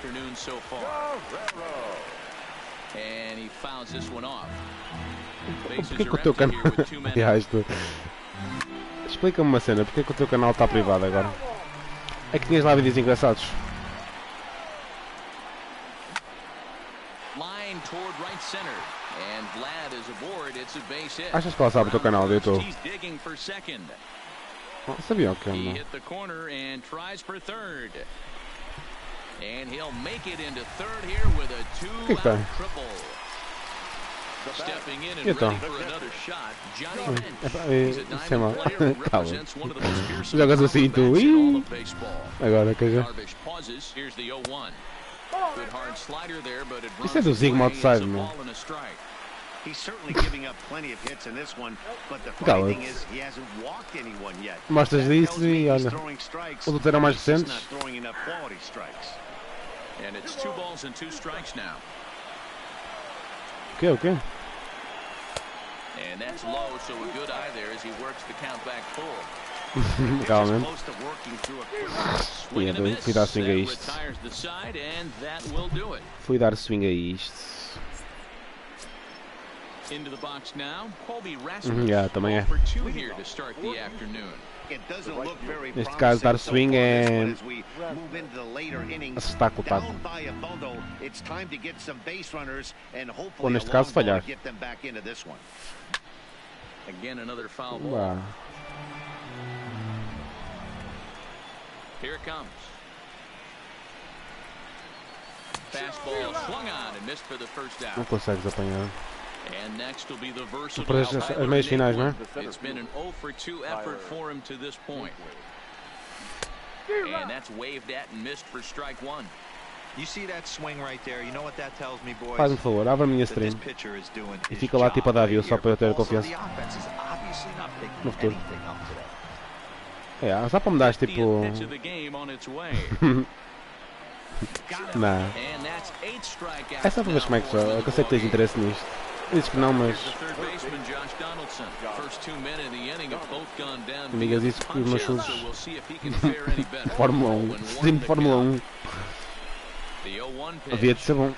afternoon so far. And he fouls this one off. Porquê que o teu canal... Explica-me uma cena, porquê que o teu canal está privado agora? É que tinhas lá vídeos engraçados. Achas que ela sabe o teu canal do YouTube? Não sabia o que é, não. O que é que tem? Então. Sei lá. Calma. Jogas assim tu. Agora, quer dizer. Isso é do Sigma outside, meu. Cala. Mostras disso e olha. O outro era mais recentes. O quê? Realmente. Fui dar swing a isto. Fui dar swing a isto. Também é. Neste caso, dar swing é acertar com o taco. Ou neste caso, falhar. Não consegues apanhar. Para as meias finais, não é? It's been an 0 for 2 effort for him to this point. And that's waved at and missed for strike one. You see that swing right there? You know what that tells me, boys? Faz-me favor, abre a minha stream e fica lá tipo a dar view só para eu ter confiança no futuro. Só para me dar tipo... Não. É só para ver como é que sou. Eu sei que tens interesse nisto. Dizes que não, mas... Amigas, isso que os meus chutes... Fórmula 1. Stream de Fórmula 1. Havia de ser bom.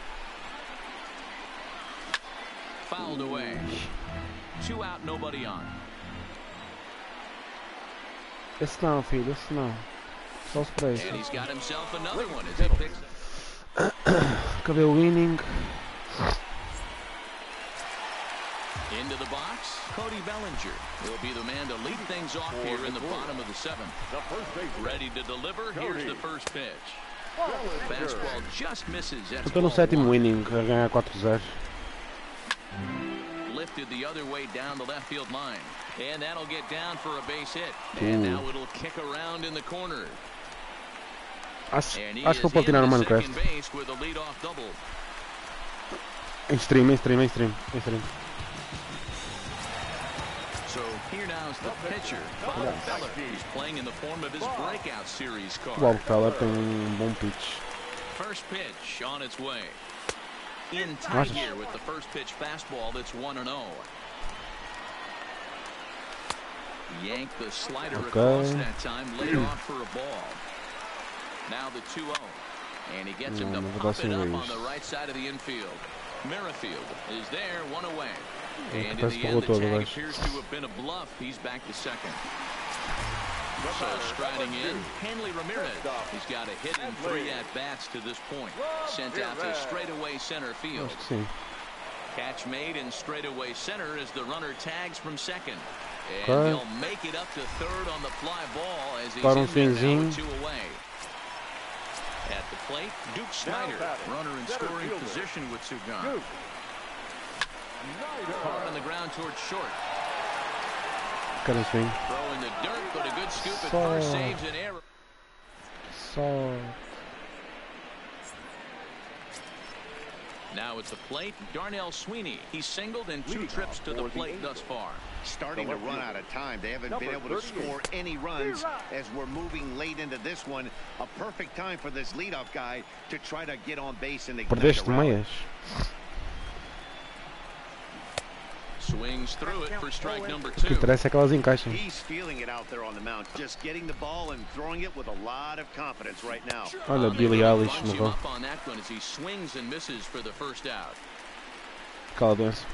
Esse não, filho, esse não. Só os preços. Cabelo winning. Into the box, Cody Bellinger will be the man to lead things off here in the bottom of the seventh. Ready to deliver, here's the first pitch. Fastball just misses. Estou no sétimo inning, a ganhar 4-0. Lifted the other way down the left field line. And that'll get down for a base hit. And now it'll kick around in the corner. Acho que eu posso tirar no Minecraft. Em stream. So here now is the pitcher, Bob Feller, who's playing in the form of his breakout series card. Bob Feller tem bom pitch. First pitch on its way. In tight here with the first pitch fastball that's 1-0. Yank the slider across that time, laid off for a ball. Now the 2-0. And he gets him to pop it up on the right side of the infield. Merrifield is there, one away. And in the end, the tag appears to have been a bluff. He's back to second. So striding in, Hanley Ramirez. He's got a hit and 3 at-bats to this point. Sent out to straightaway center field. Catch made in straightaway center as the runner tags from second. And he'll make it up to third on the fly ball as he's in there now with 2 away. At the plate, Duke Snyder, runner in scoring position with Sugan. Hard on the ground towards short. Got his swing. Throw in the dirt, but a good scoop at first, saves an error. Now at the plate, Darnell Sweeney. He's singled in 2 trips to the plate thus far. Starting to run out of time. They haven't been able to score any runs as we're moving late into this one. A perfect time for this leadoff guy to try to get on base and ignite a rally. Swings through it for strike number O que 2. interessa é que elas encaixem. He's feeling it out there on the mound, just getting the ball and throwing it with a lot of confidence right now. Olha, Billy Eilish morreu. Up on that one as he swings and misses for the first out. Cala doença.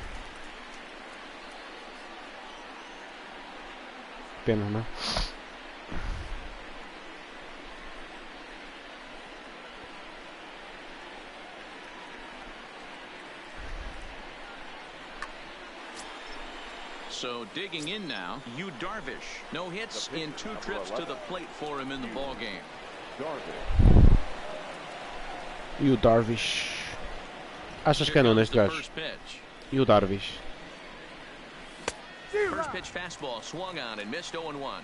Pena, não? So digging in now, Yu Darvish. No hits in 2 trips to the plate for him in the ball game. E o Darvish. Achas que é não neste gajo? E o Darvish. First pitch fastball swung on and missed 0-1.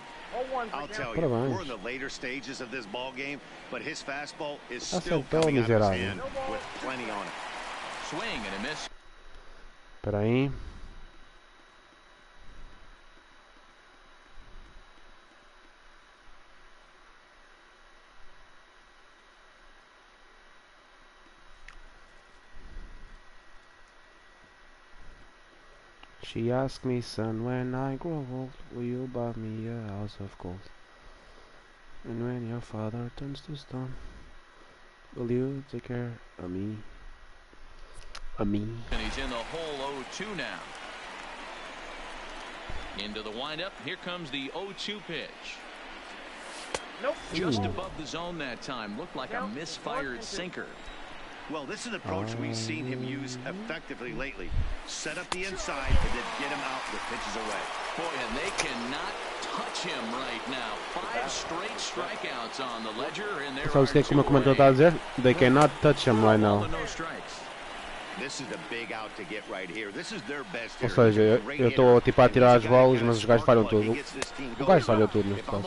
I'll tell you, we're in the later stages of this ball game, but his fastball is still Acertou, coming out of his miserável. hand with plenty on it. Swing and a miss. Espera aí. She asked me, son, when I grow old, will you buy me a house of gold? And when your father turns to stone, will you take care of me? Of me? And he's in the hole 0-2 now. Into the windup. Here comes the 0-2 pitch. Nope. Just above the zone that time. Looked like a misfired sinker. Well, this is an approach we've seen him use effectively lately. Set up the inside and then get him out with pitches away. Boy, and they cannot touch him right now. 5 straight strikeouts on the ledger, and there Sabes o que é que o meu comentador está a dizer? They cannot touch him right now. This is a big out to get right here. This is their best. Ou seja, eu estou tipo a tirar as bolas, mas os gajos falham tudo. O gajo falha tudo neste caso.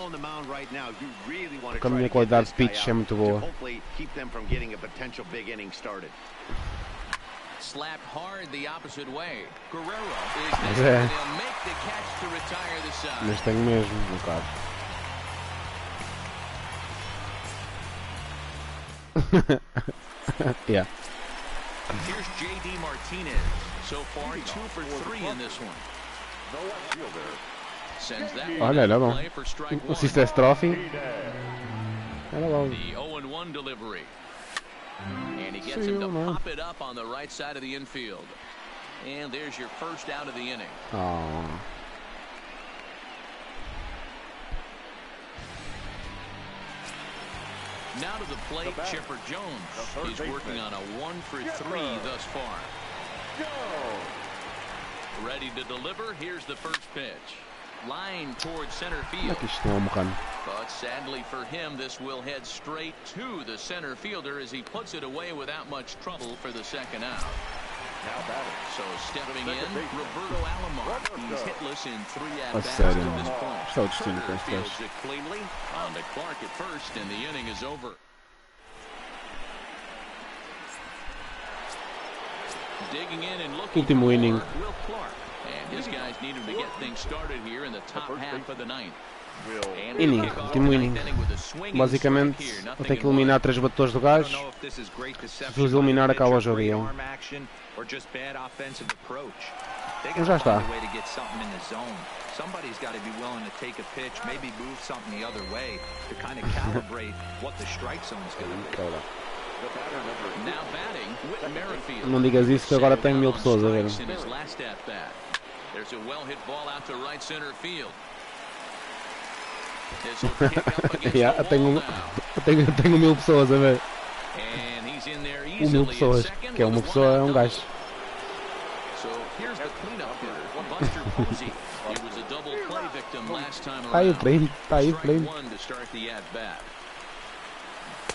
Porque a minha qualidade de pitch é muito boa. Slapped hard the opposite way. Guerrero is there. They'll make the catch to retire the side. Mas tenho mesmo, no caso. Yeah. Here's J.D. Martinez. So far, 2 for 3 in this one. Sends that one Olha, era bom. play for strike 1. Se isso é trophy, era bom. The 0-1 delivery. And he gets him to pop it up on the right side of the infield. And there's your first out of the inning. Oh. Now to the plate, Chipper Jones. He's working on a 1 for 3 thus far. Ready to deliver. Here's the first pitch. Line towards center field. But sadly for him, this will head straight to the center fielder as he puts it away without much trouble for the second out. So stepping in, Roberto Alomar. He's hitless in 3 at-bats at this point. Turner fields it cleanly. On to Clark at first, and the inning is over. Digging in and looking for Will Clark. And his guys need him to get things started here in the top half of the ninth. Inning, último inning. Basicamente, vou ter que eliminar 3 batedores do gajo. Se os eliminar, acaba o jogo. Mas já está. Somebody's got to be willing to take a pitch, maybe move something the other way to kind of calibrate what the strike zone is going to be. Now batting, Whit Merrifield. Não digas isso que agora tem 1000 pessoas a ver. There's a well-hit ball out to right center field. Yeah, tenho 1000 pessoas a ver. 1000 pessoas, que é uma pessoa, é um gajo. Tá aí o prêmio, tá aí o prêmio.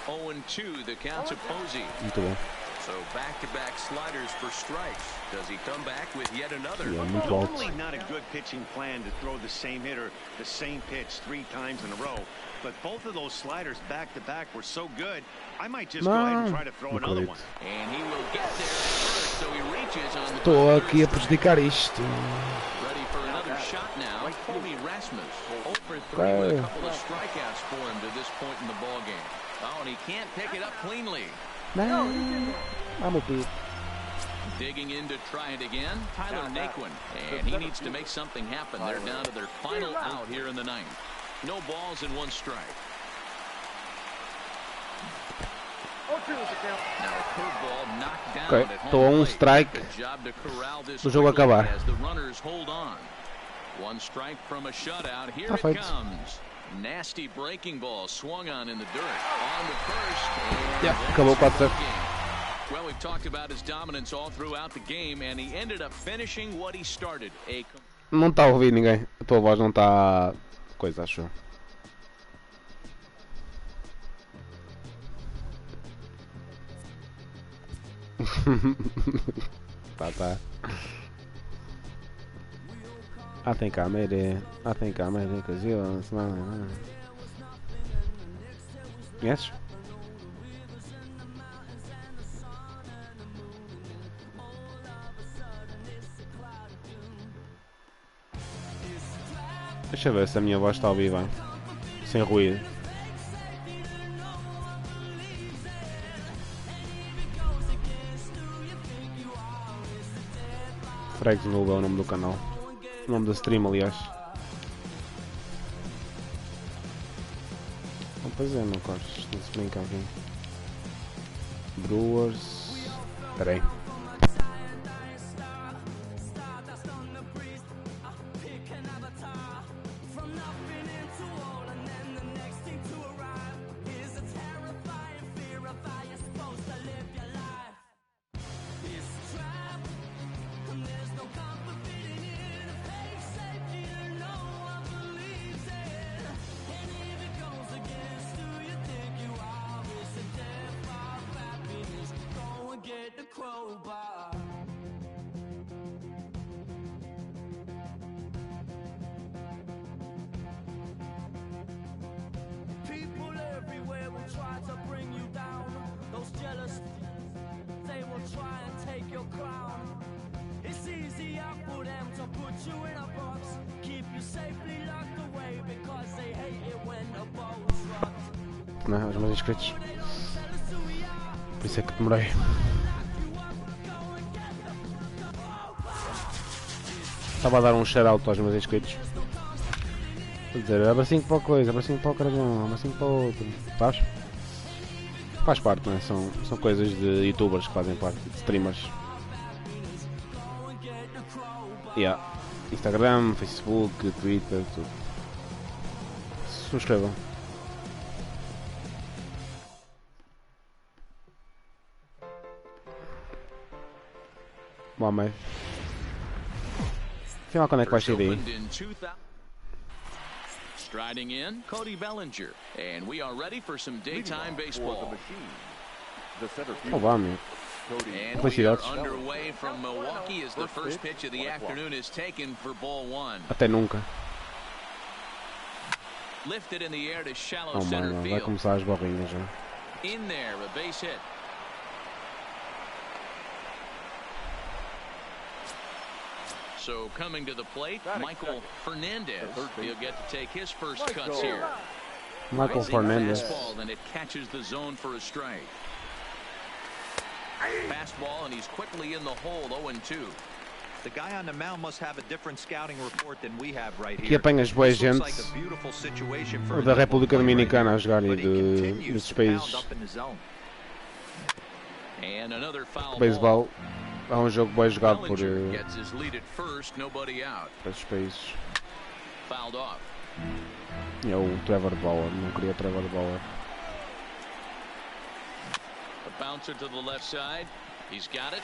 0-2 the count to Posey. Muito bom. So back-to-back sliders for strikes. Does he come back with yet another? Yeah, muito alto. Probably not a good pitching plan to throw the same hitter the same pitch 3 times in a row. But both of those sliders back-to-back were so good, I might just go ahead and try to throw another one. And he will get there first, so he reaches on the Estou aqui a prejudicar isto. Ready for another shot now. Kobe Rasmus. 0 for 3 with a couple of strikeouts for him to this point in the ball game. Oh, and he can't pick it up cleanly. Não, vamos ver. Digging in to try it again, Tyler Naquin. And he needs to make something happen. They're down to their final out here in the ninth. No balls and one strike. Now a curveball knocked down at home Estou a strike do jogo acabar. as the runners hold on. One strike from a shutout. Here it comes. Nasty breaking ball swung on in the dirt. On to first. Acabou 4-0. Well, we've talked about his dominance all throughout the game, and he ended up finishing what he started. Não está a ouvir ninguém. A tua voz não está coisa, acho eu. tá. I think I made it. Cause you're smiling. Yes. Deixa eu ver se a minha voz está a ouvir bem. Sem ruído. Fragz Noob é o nome do canal. O nome do stream, aliás. Pois é, não cortes. Não se brinca aqui. Brewers. Espera aí. Não, os meus inscritos. Por isso é que demorei. Estava a dar um shout-out aos meus inscritos. Vou dizer, abracinho para a coisa, abracinho para o carajão, abracinho para o outro. Sabes? Faz parte, não é? São coisas de youtubers que fazem parte, de streamers. Yeah. Instagram, Facebook, Twitter, tudo. Subscrevam. Bom, mas... Afinal, quando é que vai sair daí? Striding in, Cody Bellinger, and we are ready for some daytime baseball. Oh, vá, meu. And we are underway from Milwaukee as the first pitch of the afternoon is taken for ball one. Até nunca. Lifted in the air to shallow Oh, center mano, vai field. começar as borrinhas já. In there, a base hit. So coming to the plate, Michael Fernandez. He'll get to take his first cuts here. Michael Fernandez. Fastball, and it catches the zone for a strike. Fastball, and he's quickly in the hole, 0-2. The guy on the mound must have a different scouting report than we have right Aqui here. apanhas boa This looks gente like a beautiful situation for da him. República Dominicana a jogar e But he continues desses to pound países. up in the zone. And another foul ball. Beisebol é um jogo bem jogado por Bellinger gets his lead at first, nobody out. esses países. Fouled off. É o Trevor Bauer, não queria Trevor Bauer. A bouncer to the left side. He's got it.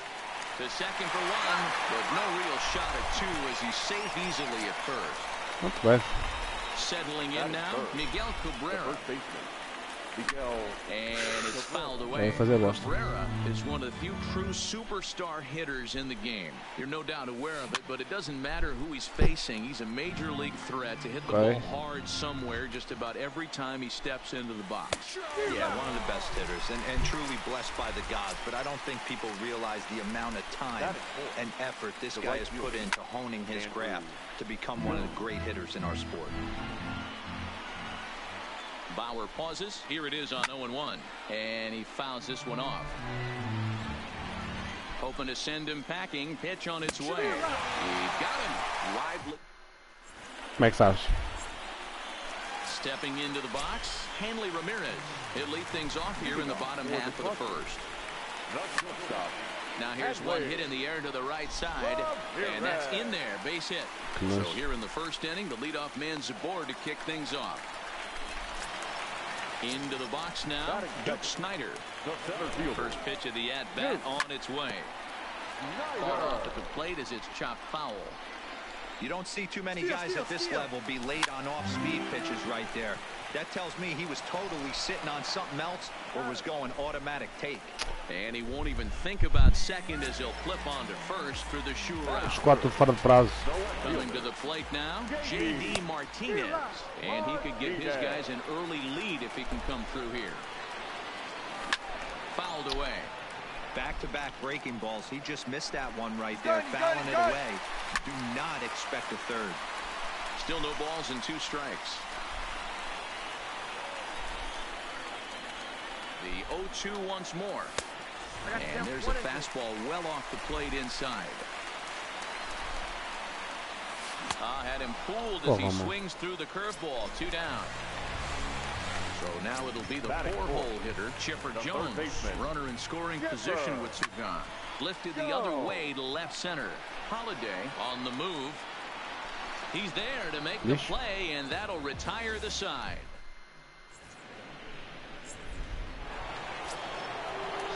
To second for one, but no real shot at two as he's safe easily at first. Muito bem. Settling in now, Miguel Cabrera. And it's fouled away. Cabrera is one of the few true superstar hitters in the game. You're no doubt aware of it, but it doesn't matter who he's facing. He's a major league threat to hit the ball hard somewhere just about every time he steps into the box. Yeah, one of the best hitters and truly blessed by the gods, but I don't think people realize the amount of time and effort this guy has put into honing his craft to become one of the great hitters in our sport. Bauer pauses. Here it is on 0-1. And he fouls this one off. Hoping to send him packing. Pitch on its way. He got him. Lively. Makes out. Stepping into the box, Hanley Ramirez. He'll lead things off here in the bottom half of the first. Now here's one hit in the air to the right side, and that's in there, base hit. So here in the first inning, the leadoff man's aboard to kick things off. Into the box now, Duke Snyder. First pitch of the at-bat on its way. Ball off at the plate as it's chopped foul. You don't see too many guys at this level be late on off-speed pitches right there. That tells me he was totally sitting on something else or was going automatic take. And he won't even think about second as he'll flip on to first for the sure out. Quatro fora de prazo. Coming to the plate now, J.D. Martinez. And he could give his guys an early lead if he can come through here. Fouled away. Back-to-back breaking balls. He just missed that one right there, fouling it away. Do not expect a third. Still no balls and 2 strikes. The 0-2 once more. And there's a fastball well off the plate inside. Had him fooled as he swings through the curveball. 2 down. So now it'll be the 4-hole hitter, Chipper Jones. Runner in scoring position with 2 gone. Lifted the other way to left center. Holiday on the move. He's there to make the play, and that'll retire the side.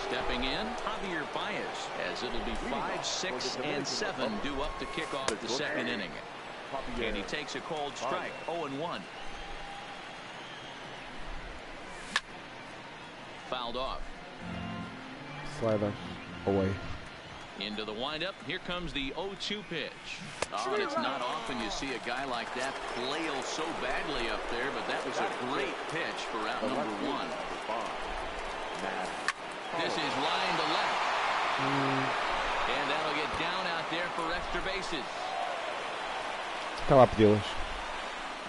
Stepping in, Javier Baez, as it'll be 5, 6, and 7 due up to kick off the second inning. And he takes a cold strike, 0-1. Fouled off. Slider away. Into the windup. Here comes the 0-2 pitch. Oh, and it's not often you see a guy like that flail so badly up there, but that was a great pitch for out number 1. This is line to left. And that'll get down out there for extra bases. Tá lá pedi-las.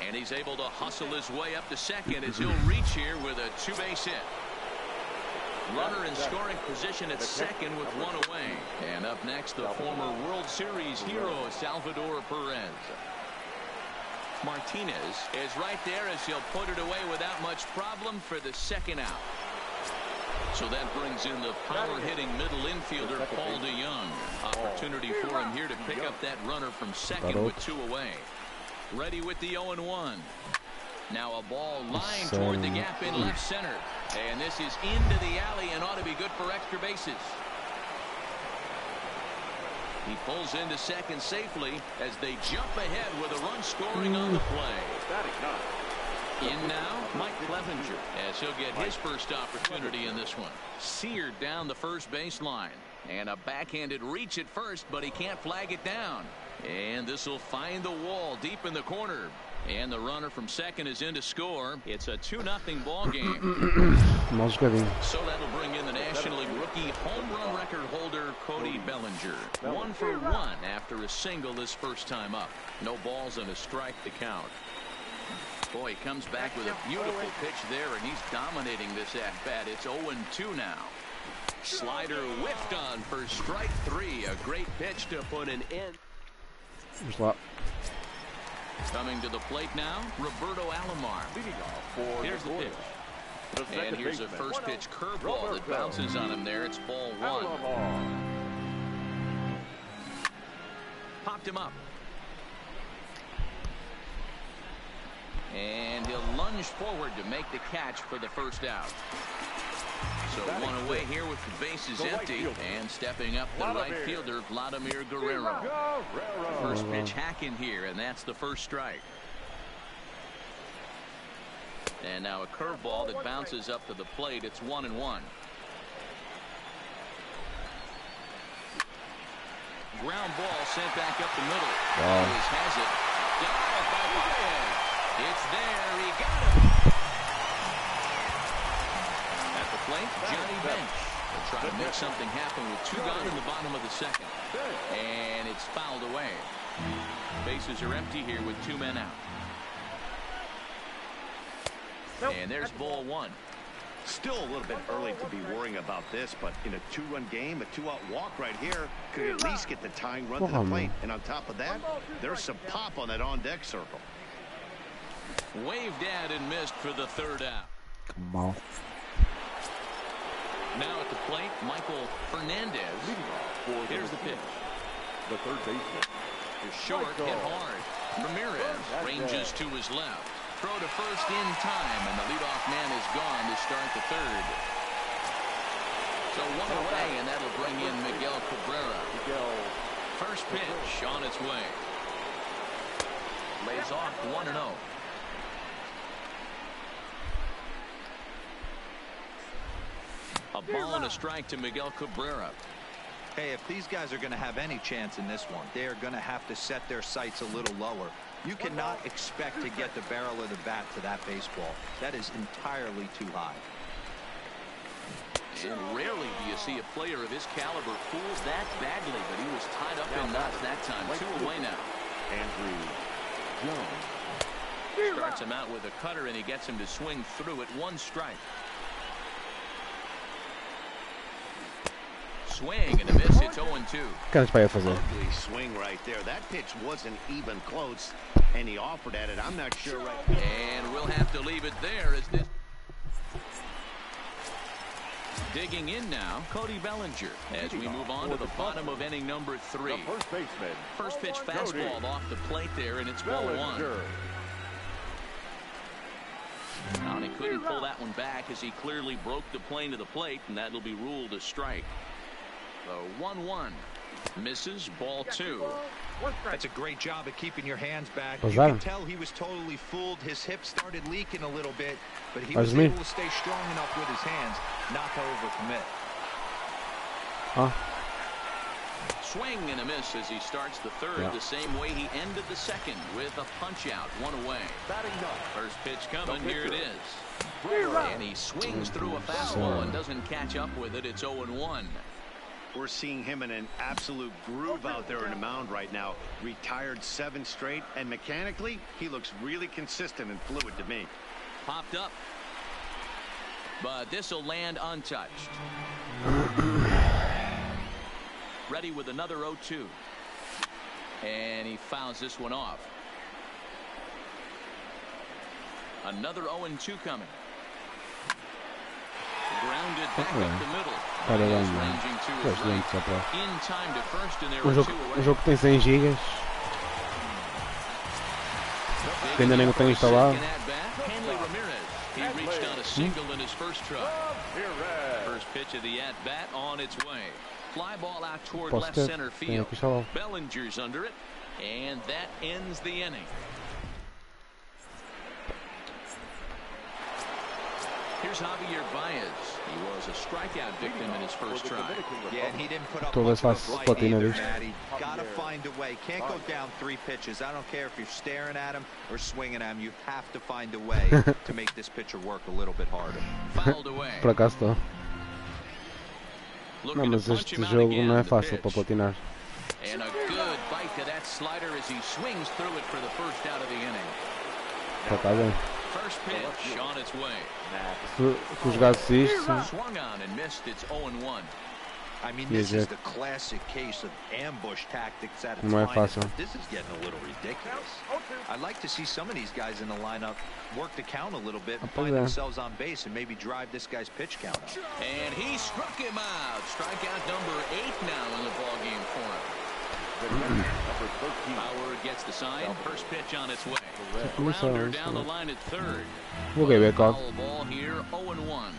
And he's able to hustle his way up to second as he'll reach here with a 2-base hit. Runner in scoring position at second with 1 away. And up next, the former World Series hero, Salvador Perez. Martinez is right there as he'll put it away without much problem for the second out. So that brings in the power-hitting middle infielder, Paul DeYoung. Opportunity for him here to pick up that runner from second with 2 away. Ready with the 0-1. Now a ball lined toward the gap in left center. And this is into the alley and ought to be good for extra bases. He pulls into second safely as they jump ahead with a run scoring on the play. In now, Mike Clevenger, as he'll get his first opportunity in this one. Seared down the first baseline. And a backhanded reach at first, but he can't flag it down. And this will find the wall deep in the corner. And the runner from second is in to score. It's a 2-0 ball game. So that'll bring in the National League rookie home run record holder, Cody Bellinger. 1 for 1 after a single this first time up. No balls and a strike to count. Boy, he comes back with a beautiful pitch there, and he's dominating this at-bat. It's 0-2 now. Slider whiffed on for strike 3. A great pitch to put an end. Coming to the plate now, Roberto Alomar. Here's the pitch. And here's a first pitch curveball that bounces on him there. It's ball 1. Popped him up. And he'll lunge forward to make the catch for the first out. So 1 away here with the bases empty. And stepping up the right fielder, Vladimir Guerrero. First pitch hack in here, and that's the first strike. And now a curveball that bounces up to the plate. It's 1-1. Ground ball sent back up the middle. Always has it. Dive by Baez. It's there. He got him. At the plate, Johnny Bench. They'll try to make something happen with 2 gone in the bottom of the second. And it's fouled away. Bases are empty here with 2 men out. And there's ball 1. Still a little bit early to be worrying about this, but in a 2-run game, a 2-out walk right here could at least get the tying run to the plate. And on top of that, there's some pop on that on-deck circle. Waved at and missed for the 3rd out. Come on. Now at the plate, Michael Fernandez. Here's the pitch. The third baseman. It's short, hit hard. Ramirez ranges to his left. Throw to first in time, and the leadoff man is gone to start the 3rd. So 1 away, and that'll bring in Miguel Cabrera. First pitch on its way. Lays off 1-0. A ball and a strike to Miguel Cabrera. Hey, if these guys are going to have any chance in this one, they are going to have to set their sights a little lower. You cannot expect to get the barrel of the bat to that baseball. That is entirely too high. And rarely do you see a player of his caliber fool that badly, but he was tied up in knots that time. 2 away now. Andrew Jones. Starts him out with a cutter, and he gets him to swing through it. 1 strike. Swing and a miss. It's 0-2. Ugly swing right there. That pitch wasn't even close, and he offered at it. I'm not sure right now. And we'll have to leave it there as this. Digging in now, Cody Bellinger, as we move on to the bottom of inning number 3. The first baseman. First pitch fastball off the plate there, and it's ball 1. Now he couldn't pull that one back as he clearly broke the plane to the plate, and that'll be ruled a strike. So 1-1. Misses, ball 2. That's a great job of keeping your hands back. You can tell he was totally fooled. His hip started leaking a little bit, but he was able to stay strong enough with his hands not to overcommit. Swing and a miss as he starts the 3rd, the same way he ended the 2nd with a punch out. 1 away. First pitch coming. Here it is. And he swings through a fastball and doesn't catch up with it. It's 0-1. We're seeing him in an absolute groove out there in the mound right now. Retired 7 straight, and mechanically, he looks really consistent and fluid to me. Popped up. But this will land untouched. Ready with another 0-2. And he fouls this one off. Another 0-2 coming. Grounded back up the middle. Ranging to his right. In time to first, and there were 2 away. Jogo tem 100 GB. Que ainda nem o tenho instalado. He reached on a single in his first try. First pitch of the at-bat on its way. Fly ball out toward left center field. Bellinger's under it, and that ends the inning. Here's Javier Baez. He was a strikeout victim in his first try. Yeah, and he didn't put up much of a fight either, Matty. Gotta find a way. Can't go down 3 pitches. I don't care if you're staring at him or swinging at him. You have to find a way to make this pitcher work a little bit harder. Fouled away. Por acaso estou. Não, mas este jogo não é fácil para platinar. And a good bite to that slider as he swings through it for the first out of the inning. Está bem. First pitch on its way. Se jogasse isto. Swung on and missed. It's 0-1. I mean, this is the classic case of ambush tactics at its Não é finest. fácil. This is getting a little ridiculous. I'd like to see some of these guys in the lineup work the count a little bit and find themselves on base and maybe drive this guy's pitch count up. And he struck him out. Strikeout number 8 now in the ballgame for him. Howard gets the sign. First pitch on its way. Grounder down the line at 3rd. Okay, back off. Foul ball here, 0-1.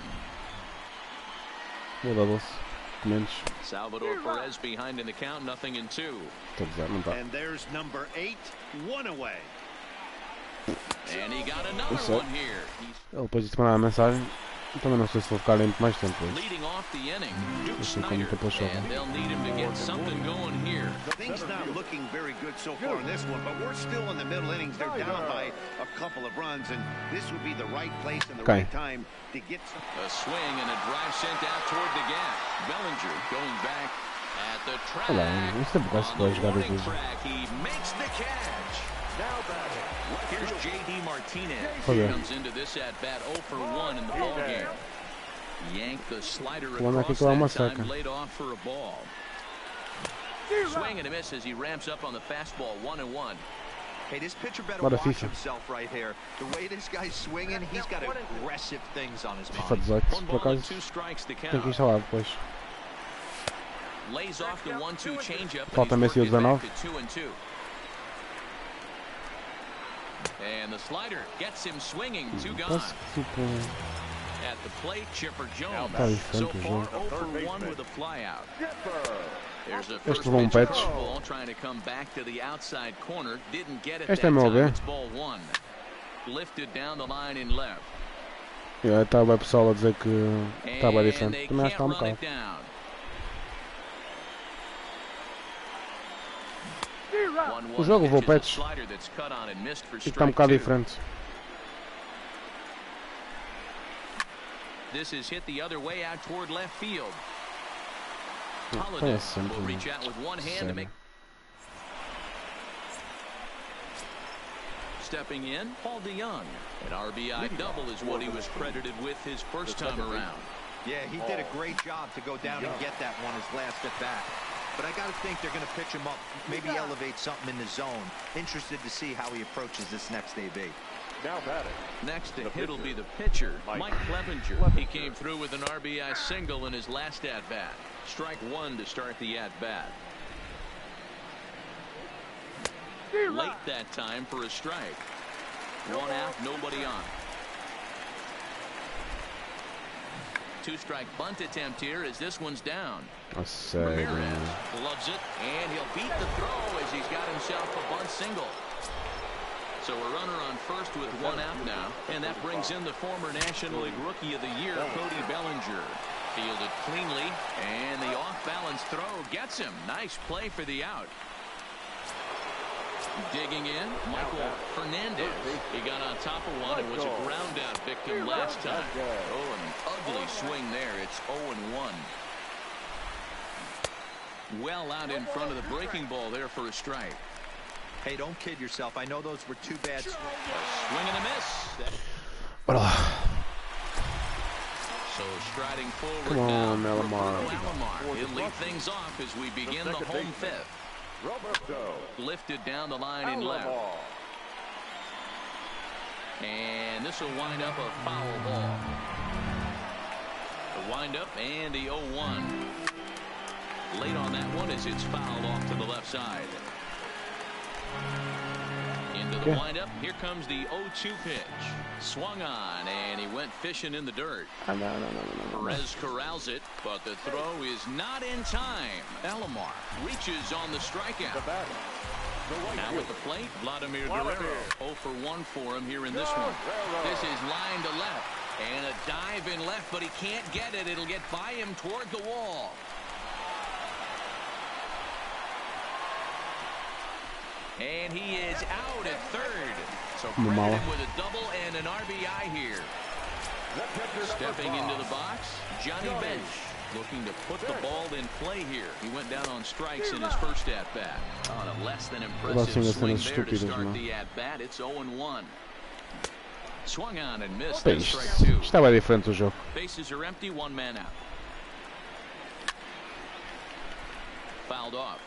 Salvador Perez behind in the count, nothing in 2. And there's number 8, 1 away. And he got another one here. Depois de mandar a mensagem, também não sei se vou ficar limpo mais tempo. Leading off the inning, Duke Snyder, and they'll need him to get something going here. Things not looking very good so far in this one, but we're still in the middle innings. They're down by a couple of runs, and this would be the right place and the right time to get some. A swing and a drive sent out toward the gap. Bellinger going back at the track. On the warning track, he makes the catch. Now batting. Here's J.D. Martinez. He comes into this at bat 0 for 1 in the ballgame. Yanked the slider Vamos aqui across com uma that seca. time, laid off for a ball. Swing and a miss as he ramps up on the fastball, 1-1. Hey, this pitcher better Bora, watch FIFA. himself right here. The way this guy's swinging, he's got aggressive things on his FIFA mind. 18, One por ball and acaso. two strikes to Tenho que count. instalar depois. Lays off the 1-2 changeup. Falta Messi o 19. 2-2. And the slider gets him swinging. Two gone. Parece que tipo. At the plate, Chipper Jones. Tá So diferente o far, jogo. 0 for 1 with a flyout. There's a Este first levou pitch patch. curveball trying to come back to the outside corner. Didn't get it Este that é meu time. ver. It's ball 1. Lifted down the line in left. Estava o pessoal a dizer que estava And diferente. they Também acho que can't está um run it bocado. down. 1-1 O jogo levou pitches a patch. slider that's cut on and missed for Isto está um strike bocado 2. diferente. This is hit the other way out toward left field. Não, Holiday é sempre. will reach out with one hand to make. Stepping in, Paul DeYoung. An RBI double is what he was credited with his first time around. Yeah, he did a great job to go down and get that one his last at bat. But I got to think they're going to pitch him up, maybe elevate something in the zone. Interested to see how he approaches this next AB. Now batting. Next to hit will be the pitcher, Mike Clevenger. He came through with an RBI single in his last at-bat. Strike 1 to start the at-bat. Late that time for a strike. 1 out, nobody on. 2-strike bunt attempt here as this one's down. A sério. Ramirez loves it, and he'll beat the throw as he's got himself a bunt single. So a runner on first with 1 out now, and that brings in the former National League Rookie of the Year, Cody Bellinger. Fielded cleanly, and the off-balance throw gets him. Nice play for the out. Digging in, Michael Fernandez. He got on top of one and was a ground-out victim last time. Oh, an ugly swing there. It's 0-1. Well out in front of the breaking ball there for a strike. Hey, don't kid yourself. I know those were 2 bad swings. Swing and a miss. Bora lá. So striding forward Come on, now, Alomar. Roberto Alomar. He'll lead things off as we begin the home fifth. Roberto. Lifted down the line in left. And this will wind up a foul ball. The wind up and the 0-1. Late on that one as it's fouled off to the left side. Into the windup. Here comes the 0-2 pitch. Swung on, and he went fishing in the dirt. No. Perez corrals it, but the throw is not in time. Alomar reaches on the strikeout. Now with the plate, Vladimir Guerrero. 0 for 1 for him here in this one. This is line to left, and a dive in left, but he can't get it. It'll get by him toward the wall. And he is out at third. So credit him with a double and an RBI here. Stepping into the box, Johnny Bench. Looking to put the ball in play here. He went down on strikes in his first at-bat. On a less than impressive swing there to start the at-bat. It's 0-1. Swung on and missed. That's strike 2. Estava diferente o jogo. Bases are empty, 1 man out. Fouled off.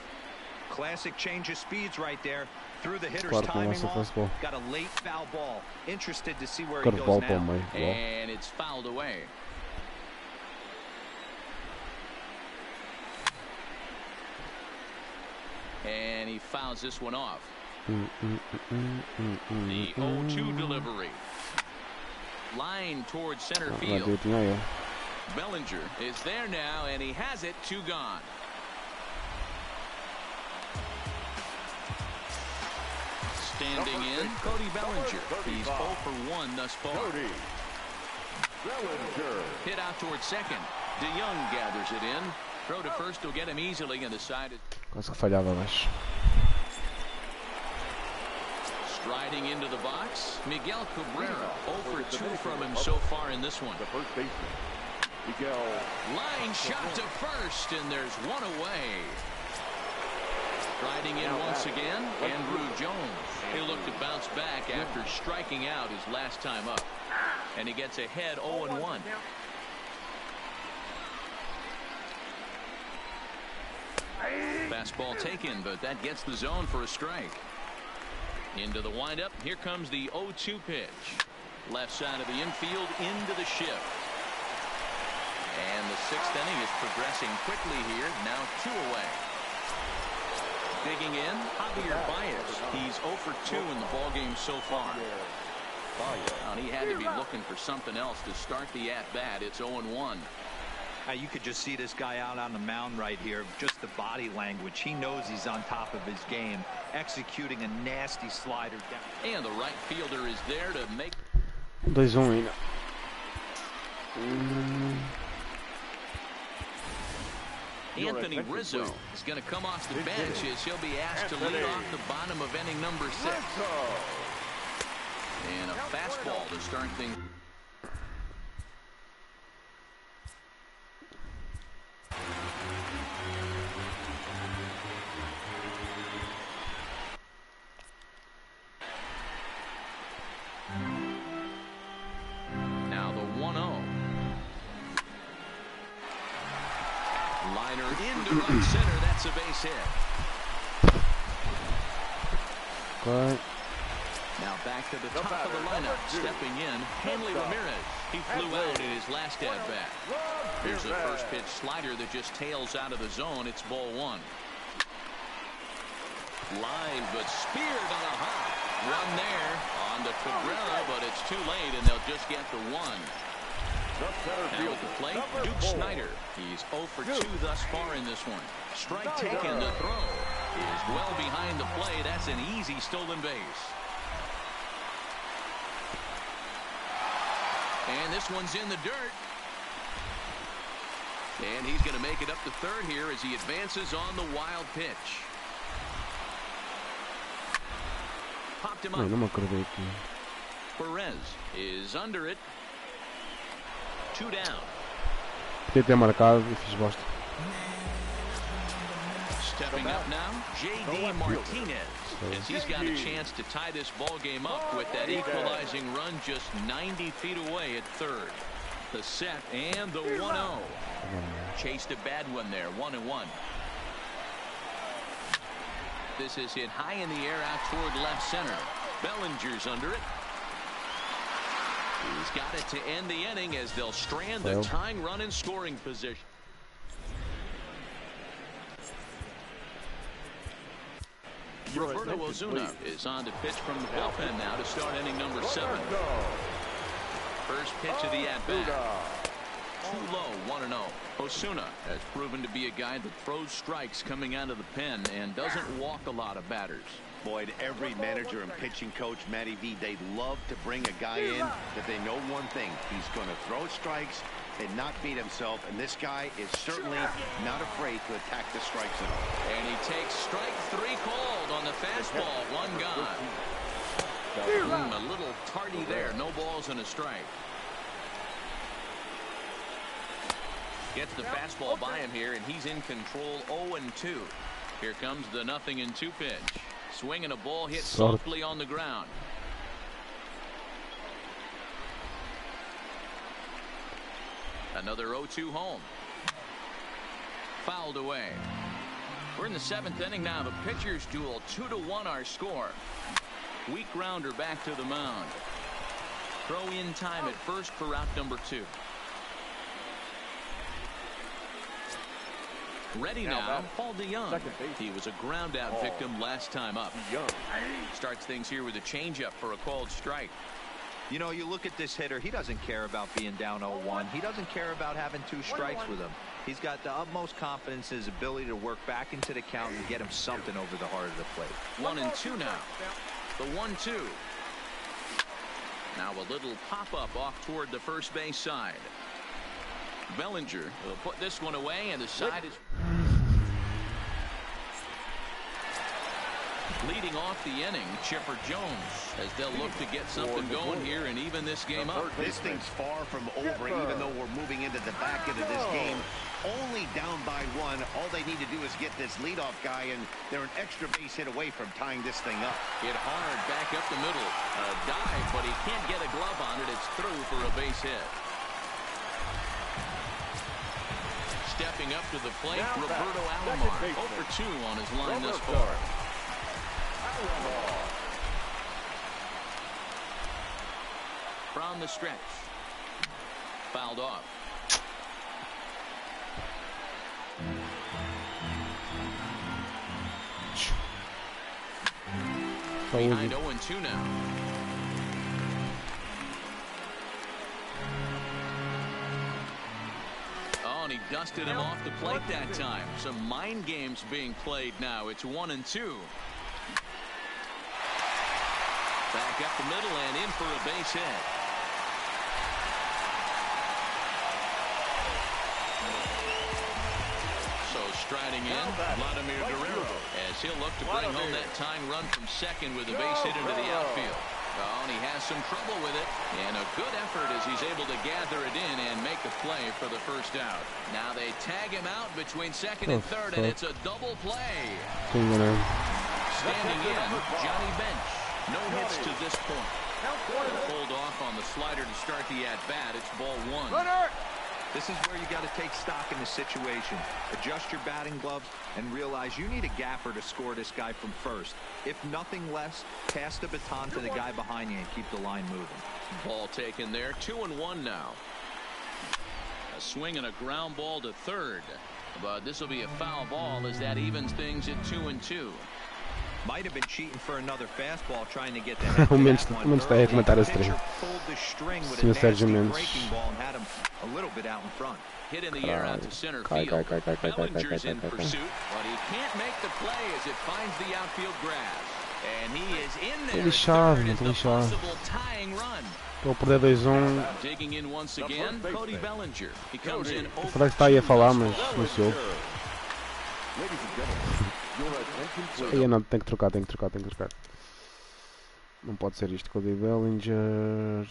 Classic change of speeds right there. Through the hitter's Claro que não timing vai ser off. fastball. Got a late foul ball. Interested to see where he goes Curveball para o now. meio. Uau. And it's fouled away. And he fouls this one off. The 0-2 delivery. Line towards center field. Bellinger is there now, and he has it. 2 gone. Standing in, Cody Bellinger. He's 0 for 1 thus far. Hit out towards second. DeYoung gathers it in. Throw to first will get him easily, and the side is Quase que falhava, mas. striding into the box. Miguel Cabrera, 0 for 2 from him so far in this one. The first baseman, Miguel. Line shot to first, and there's 1 away. Striding in once again, Andrew Jones. He'll look to bounce back after striking out his last time up. And he gets ahead 0-1. Fastball taken, but that gets the zone for a strike. Into the windup. Here comes the 0-2 pitch. Left side of the infield into the shift. And the 6th inning is progressing quickly here. Now 2 away. Digging in, Javier Baez. He's 0 for 2 in the ballgame so far. And he had to be looking for something else to start the at-bat. It's 0-1. You could just see this guy out on the mound right here. Just the body language. He knows he's on top of his game. Executing a nasty slider down. And the right fielder is there to make... 2-1 ainda. Anthony Rizzo is going to come off the bench as he'll be asked to lead off the bottom of inning number 6. And a fastball to start things. Now the 1-0. Liner into right center. That's a base hit. Okay. Now back to the top of the lineup. Stepping in, Hanley Ramirez. He flew out in his last at-bat. Here's a first pitch slider that just tails out of the zone. It's ball 1. Line, but speared on a hop. Run there on to Cabrera, but it's too late, and they'll just get the 1. Now at the plate, Duke Snider. He's 0 for 2 thus far in this one. Strike taken. The throw is well behind the plate. That's an easy stolen base. And this one's in the dirt. And he's going to make it up to third here as he advances on the wild pitch. Popped him up. Perez is under it. 2 down. Podia ter marcado e fiz bosta. Stepping up now, J.D. Martinez, as he's got a chance to tie this ball game up with that equalizing run just 90 feet away at third. The set and the 1-0. Chased a bad one there, 1-1. This is hit high in the air out toward left center. Bellinger's under it. He's got it to end the inning as they'll strand the tying run in scoring position. Roberto Ozuna is on to pitch from the bullpen now to start inning number 7. First pitch of the at-bat. Too low, 1-0. Ozuna has proven to be a guy that throws strikes coming out of the pen and doesn't walk a lot of batters. Boyd, every manager and pitching coach, Matty V, they love to bring a guy in that they know one thing. He's going to throw strikes and not beat himself, and this guy is certainly not afraid to attack the strike zone. And he takes strike 3 called on the fastball. 1 gone. A little tardy there. No balls and a strike. Gets the fastball by him here, and he's in control. 0-2. Here comes the 0-2 pitch. Swinging a ball hit softly on the ground. Another 0-2 home. Fouled away. We're in the 7th inning now. The pitchers duel. 2-1 our score. Weak grounder back to the mound. Throw in time at first for out number 2. Ready now, Paul DeYoung. He was a ground out victim last time up. Starts things here with a changeup for a called strike. You know, you look at this hitter, he doesn't care about being down 0-1. He doesn't care about having 2 strikes with him. He's got the utmost confidence in his ability to work back into the count and get him something over the heart of the plate. 1-2 now. The 1-2. Now a little pop-up off toward the first base side. Bellinger will put this one away, and the side is leading off the inning. Chipper Jones, as they'll look to get something going here and even this game up. This thing's far from over, even though we're moving into the back end of this game. Only down by 1. All they need to do is get this leadoff guy, and they're an extra base hit away from tying this thing up. Hit hard back up the middle. A dive, but he can't get a glove on it. It's through for a base hit. Stepping Stepping up to the plate, Roberto Alomar. 0 for 2 on his line thus far. From the stretch. Fouled off. Behind 0-2 now. Oh, and he dusted him off the plate that time. Some mind games being played now. It's 1-2. Back up the middle and in for a base hit. So striding in, Vladimir Guerrero, as he'll look to bring home that tying run from second with a base hit into the outfield. Oh, and he has some trouble with it, and a good effort as he's able to gather it in and make a play for the first out. Now they tag him out between second and third, and it's a double play. Standing in, Johnny Bench. No hits to this point. Pulled off on the slider to start the at-bat. It's ball 1. This is where you got to take stock in the situation. Adjust your batting gloves and realize you need a gapper to score this guy from first. If nothing less, pass the baton to the guy behind you and keep the line moving. Ball taken there. 2-1 now. A swing and a ground ball to third. But this will be a foul ball as that evens things at 2-2. Might have been cheating for another fastball trying to get the head to that one. The pitcher pulled the string with a nasty breaking ball and had him a little bit out in front. Hit in the air out to center field. Bellinger's in pursuit, but he can't make the play as it finds the outfield grass. And he is in there. Third is the possible tying run. Estou a perder 2-1. Digging in once again, Cody Bellinger. He comes in. O Fragz está aí a falar, mas não se ouve. Aí não, tem que trocar. Não pode ser isto, Cody Bellinger.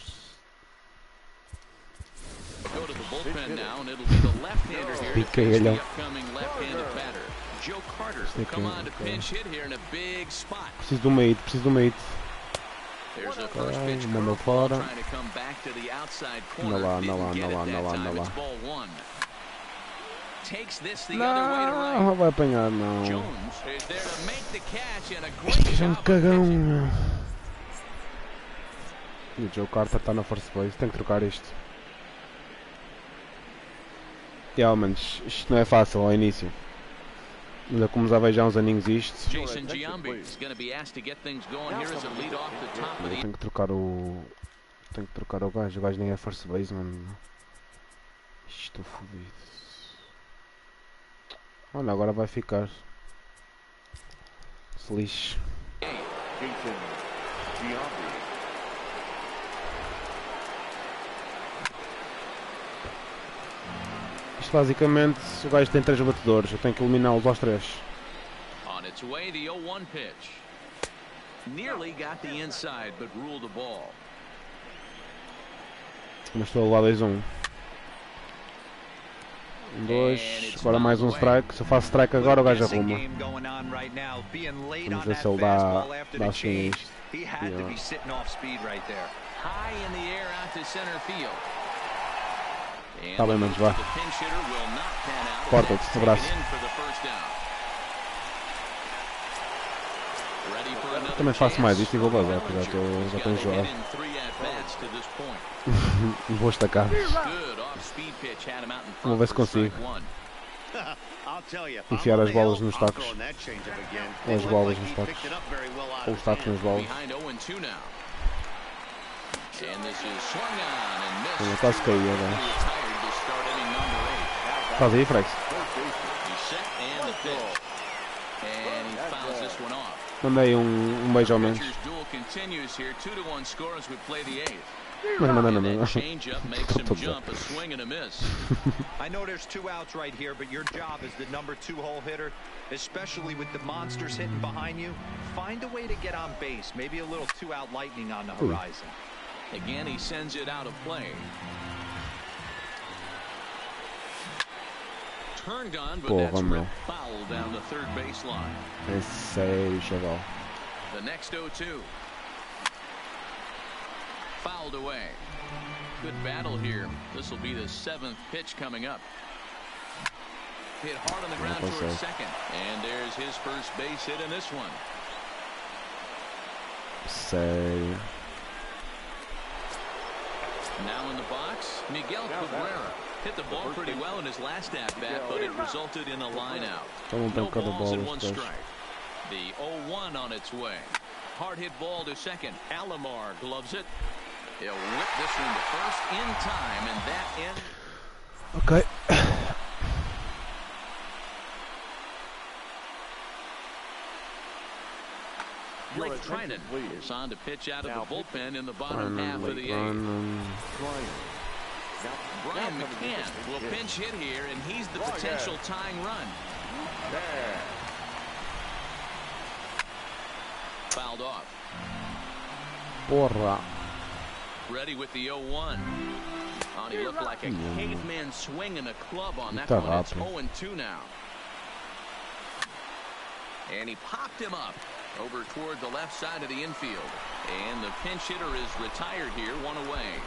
Go to the bullpen now, and it'll be the left-hander here to face the upcoming left-handed batter. Joe Carter come on to pinch hit here in a big spot. Preciso de uma hit. There's a first pitch curveball trying to come back to the outside corner. Didn't get it that time. It's ball 1. Takes this the other way to right. Não vai apanhar, não. Jones is there to make the catch and a great job. Cagão. E o Joe Carter está na first base. Tem que trocar isto. Mas isto não é fácil ao início. Ainda como já vejo há uns aninhos isto. Jason Giambi is going to be asked to get things going here as a lead off the top of the. Tenho que trocar o gajo. O gajo nem é first base, mano. Estou fodido. Olha, agora vai ficar. Se lixe. Isto basicamente, o gajo tem 3 batedores, eu tenho que eliminá-los aos 3. On its way, the 0-1 pitch. Nearly got the inside, but ruled the ball. Mas estou a levar 2-1. 2, agora mais um strike. Se eu faço strike agora, o gajo arruma. Vamos ver se ele dá swing isto. Está bem, menos vá. Corta-te, abraço. Também faço mais isto e vou bazar, porque já estou enjoado. Vou estacar. Vamos ver se consigo enfiar as bolas nos tacos. Ou as bolas nos tacos. Ou os tacos nas bolas. Olha, quase caí agora. Estás aí, Fragz? Mandei um beijo ao menos. Mas manda não. I know there's 2 outs right here, but your job as the number 2 hole hitter, especially with the monsters hitting behind you, find a way to get on base. Maybe a little 2-out lightning on the horizon. Again, he sends it out of play. Turned on, but that's ripped foul down the third baseline. É sério, chaval. The next 0-2. Fouled away. Good battle here. This will be the 7th pitch coming up. hit hard on the ground towards second. And there's his first base hit in this one. Say. Now in the box, Miguel Cabrera hit the ball pretty well in his last at-bat, but it resulted in a line-out. No balls and one strike. The 0-1 on its way. Hard hit ball to second. Alomar gloves it. He'll whip this one to first in time, and that ends. Okay. Blake Trinan is on to pitch out of the bullpen in the bottom half of the eighth. Brian McCann will pinch hit here, and he's the potential tying run. Fouled off. Porra. Ready with the 0-1. He looked like a caveman swinging a club on that one. It's 0-2 now. And he popped him up over toward the left side of the infield. And the pinch hitter is retired here, one away.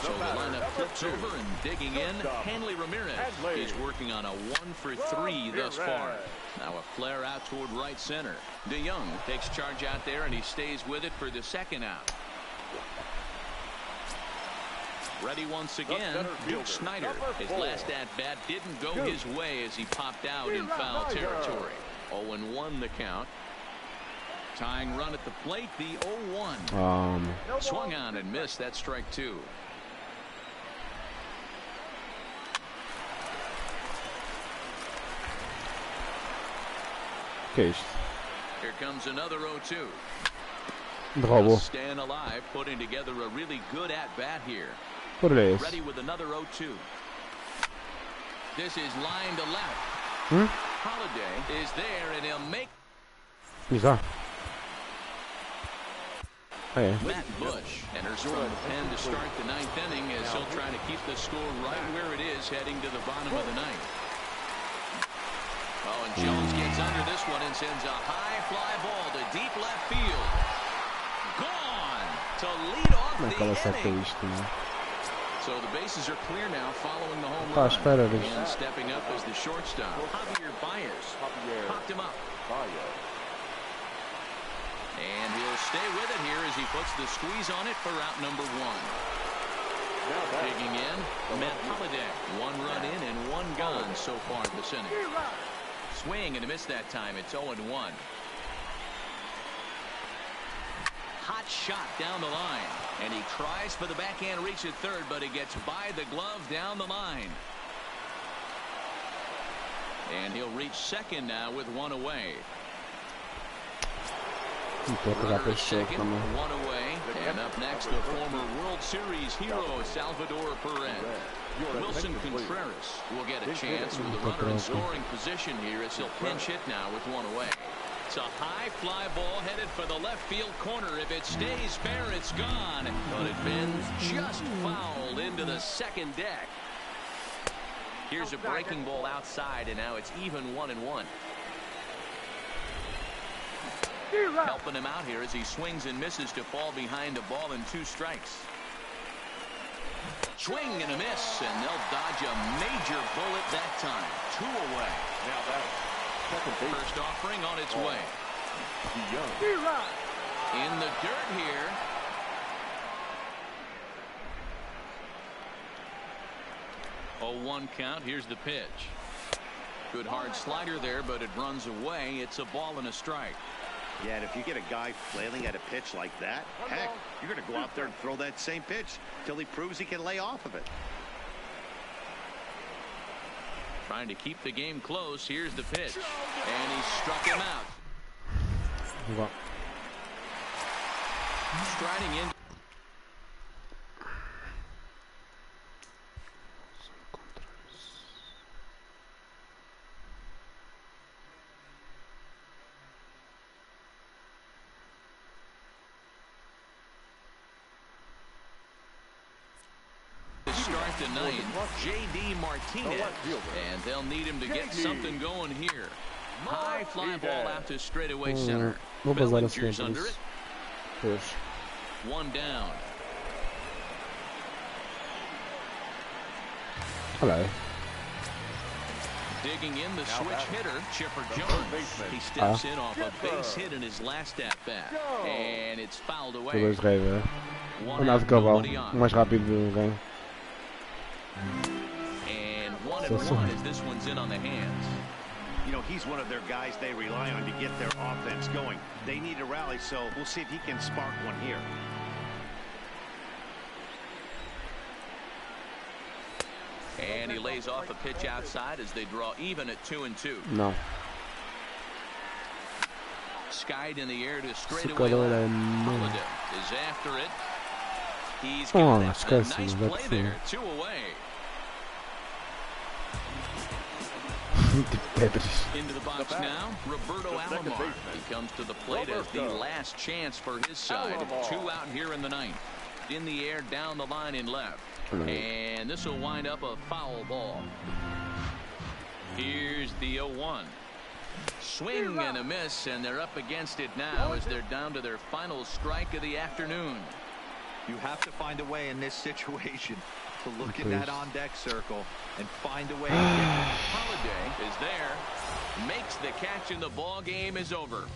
So the lineup flips over and digging in. Hanley Ramirez is working on a 1-for-3 thus far. Now a flare out toward right center. DeYoung takes charge out there, and he stays with it for the second out. Ready once again, Duke Snyder. His last at-bat didn't go his way as he popped out in foul territory. 0-1 the count. Tying run at the plate, the 0-1. Swung on and missed. That strike two. Okay. Here comes another 0-2. Bravo. Staying alive, putting together a really good at-bat here. Ready with another 0-2. This is line to left. Holiday is there, and he'll make. Matt Bush enters from the pen to start the ninth inning as he'll try to keep the score right where it is heading to the bottom of the ninth. Oh, and Jones gets under this one and sends a high fly ball to deep left field. Gone to lead off the inning. So the bases are clear now following the home run. And stepping up as the shortstop, Javier Baez. Popped him up. And he'll stay with it here as he puts the squeeze on it for out number one. Digging in, Matt Holiday. One run in and one gone so far this inning. Swing and a miss that time. It's 0-1. Hot shot down the line. And he tries for the backhand reach at third, but he gets by the glove down the line. And he'll reach second now with one away. Runner is second, one away. And up next, the former World Series hero, Salvador Perez. Wilson Contreras will get a chance with the runner in scoring position here as he'll pinch hit now with one away. It's a high fly ball headed for the left field corner. If it stays fair, it's gone. But it bends just foul into the second deck. Here's a breaking ball outside, and now it's even 1-1. Helping him out here as he swings and misses to fall behind a ball and 2 strikes. Swing and a miss, and they'll dodge a major bullet that time. 2 away. Now that first offering on its way. In the dirt here. A 1 count. Here's the pitch. Good hard slider there, but it runs away. It's a ball and a strike. Yeah, and if you get a guy flailing at a pitch like that, heck, you're going to go out there and throw that same pitch till he proves he can lay off of it. Trying to keep the game close. Here's the pitch. And he struck him out. Striding in. Start the ninth, J.D. Martinez, and they'll need him to get something going here. High fly ball out to straightaway center. Bellinger's under it. One down. Hello. Digging in the switch hitter, Chipper Jones. He steps in off a base hit in his last at-bat. And it's fouled away. Dois rei, velho. Andava de cavalo. O mais rápido do ganho. And 1-1 as this one's in on the hands. You know, he's one of their guys they rely on to get their offense going. They need a rally, so we'll see if he can spark one here. And he lays off a pitch outside as they draw even at 2-2. Não. Skied in the air to straightaway. Holiday is after it. He's got a nice play there. 2 away. Into the box now, Roberto Alomar. He comes to the plate as the last chance for his side. 2 out here in the ninth. In the air, down the line in left. And this will wind up a foul ball. Here's the 0-1. Swing and a miss, and they're up against it now as they're down to their final strike of the afternoon. You have to find a way in this situation to look in that on-deck circle and find a way to get it. Holiday is there, makes the catch, and the ball game is over.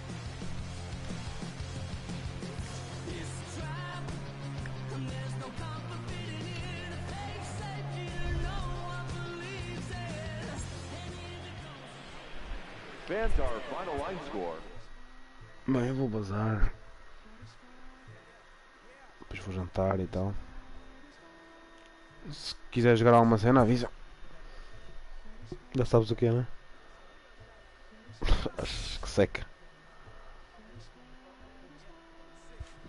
Fans, our final line score. Bem, eu vou bazar. Depois vou jantar e tal. Se quiser jogar alguma cena, avisa. Já sabes o que é, né? Acho que seca.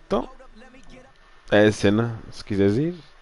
Então, é a cena. Se quiseres ir.